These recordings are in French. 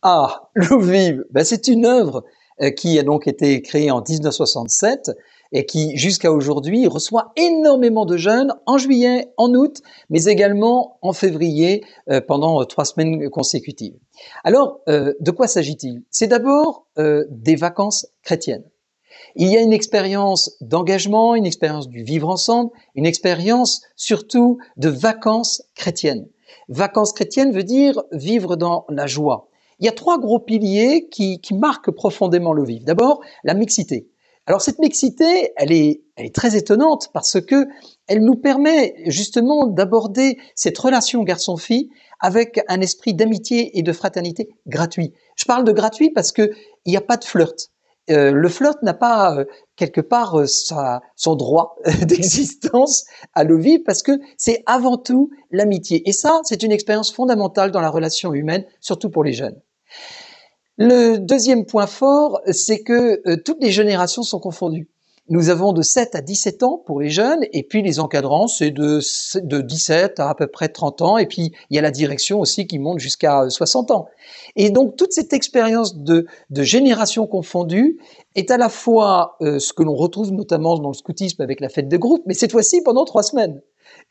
Ah, L'eau vive, ben, c'est une œuvre qui a donc été créée en 1967 et qui, jusqu'à aujourd'hui, reçoit énormément de jeunes en juillet, en août, mais également en février pendant 3 semaines consécutives. Alors, de quoi s'agit-il? C'est d'abord des vacances chrétiennes. Il y a une expérience d'engagement, une expérience du vivre ensemble, une expérience surtout de vacances chrétiennes. Vacances chrétiennes veut dire vivre dans la joie. Il y a 3 gros piliers qui marquent profondément le vivre. D'abord, la mixité. Alors cette mixité, elle est très étonnante parce que elle nous permet justement d'aborder cette relation garçon-fille avec un esprit d'amitié et de fraternité gratuit. Je parle de gratuit parce que il n'y a pas de flirt. Le flirt n'a pas quelque part son droit d'existence à l'eau vive parce que c'est avant tout l'amitié. Et ça, c'est une expérience fondamentale dans la relation humaine, surtout pour les jeunes. Le deuxième point fort, c'est que toutes les générations sont confondues. Nous avons de 7 à 17 ans pour les jeunes, et puis les encadrants, c'est de 17 à peu près 30 ans, et puis il y a la direction aussi qui monte jusqu'à 60 ans. Et donc toute cette expérience de générations confondues est à la fois ce que l'on retrouve notamment dans le scoutisme avec la fête de groupe, mais cette fois-ci pendant 3 semaines.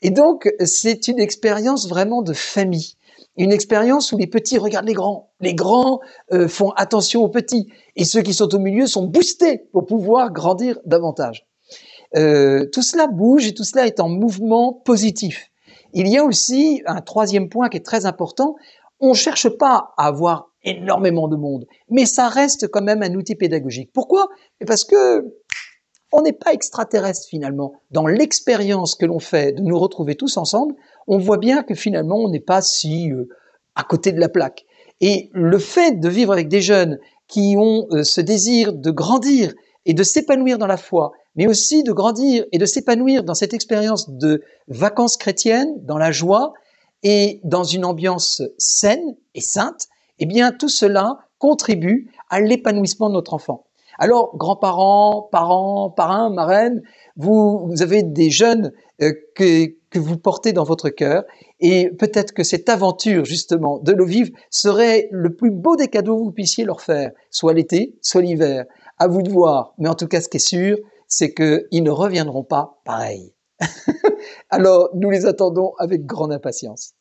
Et donc c'est une expérience vraiment de famille. Une expérience où les petits regardent les grands font attention aux petits, et ceux qui sont au milieu sont boostés pour pouvoir grandir davantage. Tout cela bouge et tout cela est en mouvement positif. Il y a aussi un troisième point qui est très important, on ne cherche pas à avoir énormément de monde, mais ça reste quand même un outil pédagogique. Pourquoi? Parce que on n'est pas extraterrestre finalement. Dans l'expérience que l'on fait de nous retrouver tous ensemble, on voit bien que finalement on n'est pas si à côté de la plaque. Et le fait de vivre avec des jeunes qui ont ce désir de grandir et de s'épanouir dans la foi, mais aussi de grandir et de s'épanouir dans cette expérience de vacances chrétiennes, dans la joie et dans une ambiance saine et sainte, eh bien tout cela contribue à l'épanouissement de notre enfant. Alors, grands-parents, parents, parrains, marraines, vous avez des jeunes que vous portez dans votre cœur, et peut-être que cette aventure, justement, de l'eau vive serait le plus beau des cadeaux que vous puissiez leur faire, soit l'été, soit l'hiver. À vous de voir. Mais en tout cas, ce qui est sûr, c'est qu'ils ne reviendront pas pareil. Alors, nous les attendons avec grande impatience.